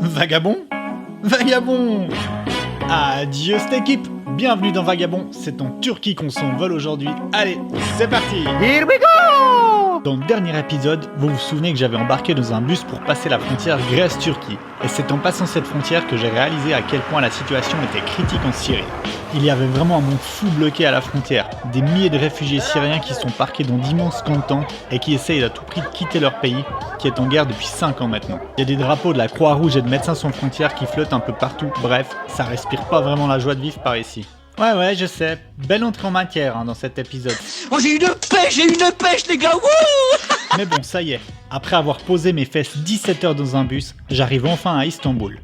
Vagabond. Adieu cette équipe. Bienvenue dans Vagabond, c'est en Turquie qu'on s'envole aujourd'hui. Allez, c'est parti. Here we go! Dans le dernier épisode, vous vous souvenez que j'avais embarqué dans un bus pour passer la frontière Grèce-Turquie. Et c'est en passant cette frontière que j'ai réalisé à quel point la situation était critique en Syrie. Il y avait vraiment un monde fou bloqué à la frontière. Des milliers de réfugiés syriens qui sont parqués dans d'immenses camps de tentes et qui essayent à tout prix de quitter leur pays, qui est en guerre depuis 5 ans maintenant. Il y a des drapeaux de la Croix-Rouge et de Médecins sans frontières qui flottent un peu partout. Bref, ça respire pas vraiment la joie de vivre par ici. Ouais, je sais. Belle entrée en matière dans cet épisode. Oh, j'ai une pêche, les gars! Wouh! Mais bon, ça y est. Après avoir posé mes fesses 17 heures dans un bus, j'arrive enfin à Istanbul.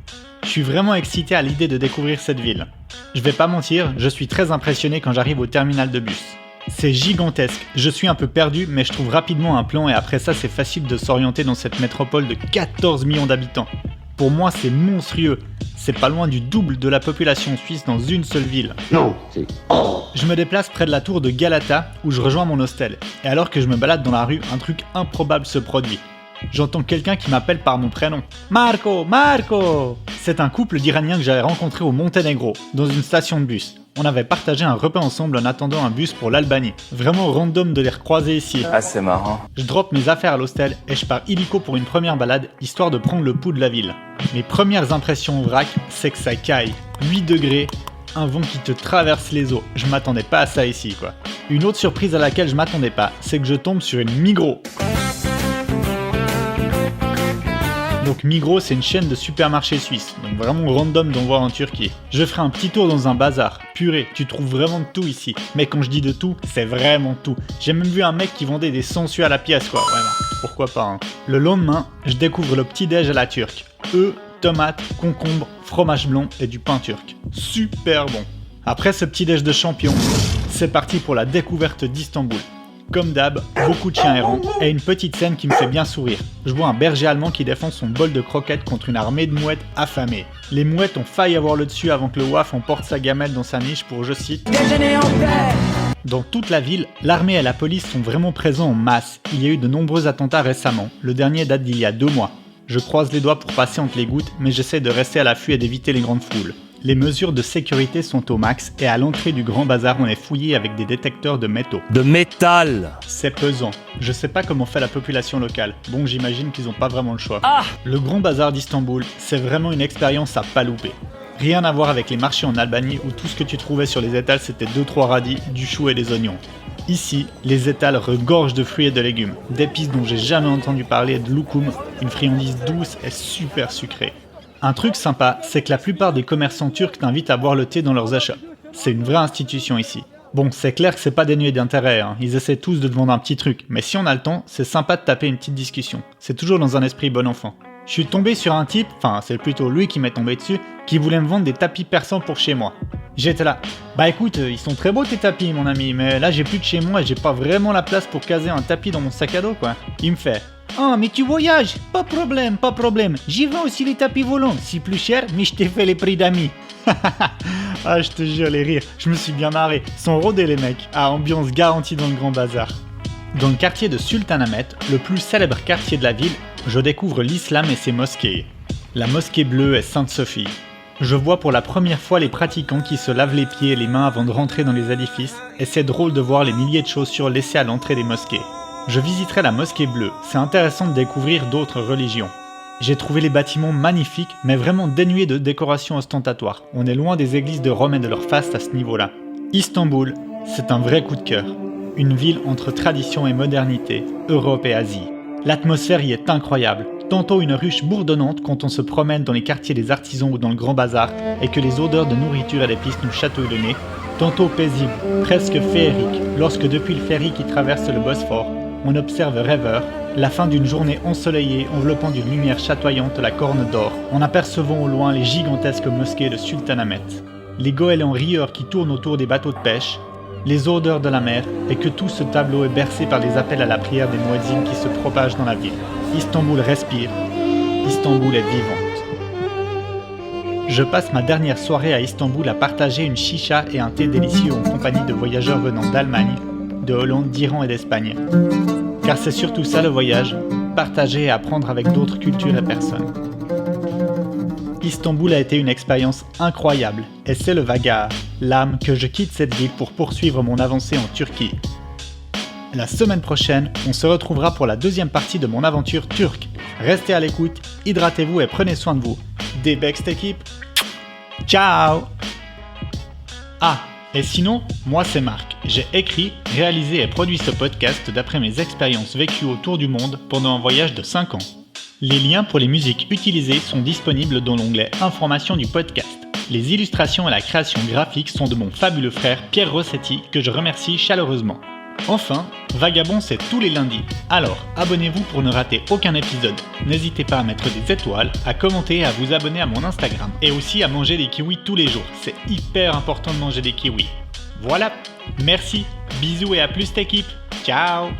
Je suis vraiment excité à l'idée de découvrir cette ville. Je vais pas mentir, je suis très impressionné quand j'arrive au terminal de bus. C'est gigantesque, je suis un peu perdu, mais je trouve rapidement un plan et après ça c'est facile de s'orienter dans cette métropole de 14 millions d'habitants. Pour moi c'est monstrueux, c'est pas loin du double de la population suisse dans une seule ville. Non, c'est... Je me déplace près de la tour de Galata où je rejoins mon hostel. Et alors que je me balade dans la rue, un truc improbable se produit. J'entends quelqu'un qui m'appelle par mon prénom. Marco! C'est un couple d'Iraniens que j'avais rencontré au Monténégro, dans une station de bus. On avait partagé un repas ensemble en attendant un bus pour l'Albanie. Vraiment random de les recroiser ici. Ah, c'est marrant. Je droppe mes affaires à l'hostel et je pars illico pour une première balade, histoire de prendre le pouls de la ville. Mes premières impressions au vrac, c'est que ça caille. 8 degrés, un vent qui te traverse les os. Je m'attendais pas à ça ici, quoi. Une autre surprise à laquelle je m'attendais pas, c'est que je tombe sur une Migros. Donc Migros, c'est une chaîne de supermarchés suisses, donc vraiment random d'en voir en Turquie. Je ferai un petit tour dans un bazar. Purée, tu trouves vraiment de tout ici. Mais quand je dis de tout, c'est vraiment tout. J'ai même vu un mec qui vendait des sangsues à la pièce, quoi. Ouais, non, pourquoi pas, hein. Le lendemain, je découvre le petit-déj à la turque. Œufs, tomates, concombres, fromage blanc et du pain turc. Super bon. Après ce petit-déj de champion, c'est parti pour la découverte d'Istanbul. Comme d'hab, beaucoup de chiens errants et une petite scène qui me fait bien sourire. Je vois un berger allemand qui défend son bol de croquettes contre une armée de mouettes affamées. Les mouettes ont failli avoir le dessus avant que le WAF emporte sa gamelle dans sa niche pour, je cite, déjeuner en paix. Dans toute la ville, l'armée et la police sont vraiment présents en masse. Il y a eu de nombreux attentats récemment. Le dernier date d'il y a 2 mois. Je croise les doigts pour passer entre les gouttes, mais j'essaie de rester à l'affût et d'éviter les grandes foules. Les mesures de sécurité sont au max et à l'entrée du grand bazar on est fouillé avec des détecteurs de métaux. De métal! C'est pesant. Je sais pas comment fait la population locale. Bon, j'imagine qu'ils ont pas vraiment le choix. Ah! Le grand bazar d'Istanbul, c'est vraiment une expérience à pas louper. Rien à voir avec les marchés en Albanie où tout ce que tu trouvais sur les étals c'était 2-3 radis, du chou et des oignons. Ici, les étals regorgent de fruits et de légumes, d'épices dont j'ai jamais entendu parler, de loukoum, une friandise douce et super sucrée. Un truc sympa, c'est que la plupart des commerçants turcs t'invitent à boire le thé dans leurs achats. C'est une vraie institution ici. Bon, c'est clair que c'est pas dénué d'intérêt, hein. Ils essaient tous de te vendre un petit truc, mais si on a le temps, c'est sympa de taper une petite discussion. C'est toujours dans un esprit bon enfant. Je suis tombé sur un type, enfin c'est plutôt lui qui m'est tombé dessus, qui voulait me vendre des tapis persans pour chez moi. J'étais là, bah écoute, ils sont très beaux tes tapis mon ami, mais là j'ai plus de chez moi et j'ai pas vraiment la place pour caser un tapis dans mon sac à dos quoi. Il me fait, ah mais tu voyages, pas de problème, j'y vends aussi les tapis volants, c'est plus cher mais je t'ai fait les prix d'amis. Ah je te jure les rires, je me suis bien marré, sont rodés les mecs, ah ambiance garantie dans le grand bazar. Dans le quartier de Sultanahmet, le plus célèbre quartier de la ville, je découvre l'islam et ses mosquées. La mosquée bleue est Sainte-Sophie. Je vois pour la première fois les pratiquants qui se lavent les pieds et les mains avant de rentrer dans les édifices, et c'est drôle de voir les milliers de chaussures laissées à l'entrée des mosquées. Je visiterai la mosquée bleue, c'est intéressant de découvrir d'autres religions. J'ai trouvé les bâtiments magnifiques, mais vraiment dénués de décorations ostentatoires. On est loin des églises de Rome et de leur faste à ce niveau-là. Istanbul, c'est un vrai coup de cœur. Une ville entre tradition et modernité, Europe et Asie. L'atmosphère y est incroyable. Tantôt une ruche bourdonnante quand on se promène dans les quartiers des artisans ou dans le grand bazar et que les odeurs de nourriture et d'épices nous chatouillent le nez. Tantôt paisible, presque féerique, lorsque depuis le ferry qui traverse le Bosphore, on observe rêveur, la fin d'une journée ensoleillée enveloppant d'une lumière chatoyante la corne d'or, en apercevant au loin les gigantesques mosquées de Sultanahmet. Les goélands rieurs qui tournent autour des bateaux de pêche, les odeurs de la mer, et que tout ce tableau est bercé par les appels à la prière des muezzins qui se propagent dans la ville. Istanbul respire, Istanbul est vivante. Je passe ma dernière soirée à Istanbul à partager une chicha et un thé délicieux en compagnie de voyageurs venant d'Allemagne, de Hollande, d'Iran et d'Espagne. Car c'est surtout ça le voyage, partager et apprendre avec d'autres cultures et personnes. Istanbul a été une expérience incroyable et c'est le Vagar, l'âme, que je quitte cette ville pour poursuivre mon avancée en Turquie. La semaine prochaine, on se retrouvera pour la deuxième partie de mon aventure turque. Restez à l'écoute, hydratez-vous et prenez soin de vous. Des becs cette équipe. Ciao! Ah, et sinon, moi c'est Marc. J'ai écrit, réalisé et produit ce podcast d'après mes expériences vécues autour du monde pendant un voyage de 5 ans. Les liens pour les musiques utilisées sont disponibles dans l'onglet Informations du podcast. Les illustrations et la création graphique sont de mon fabuleux frère Pierre Rossetti, que je remercie chaleureusement. Enfin, Vagabond c'est tous les lundis, alors abonnez-vous pour ne rater aucun épisode. N'hésitez pas à mettre des étoiles, à commenter et à vous abonner à mon Instagram. Et aussi à manger des kiwis tous les jours, c'est hyper important de manger des kiwis. Voilà, merci, bisous et à plus l'équipe, ciao.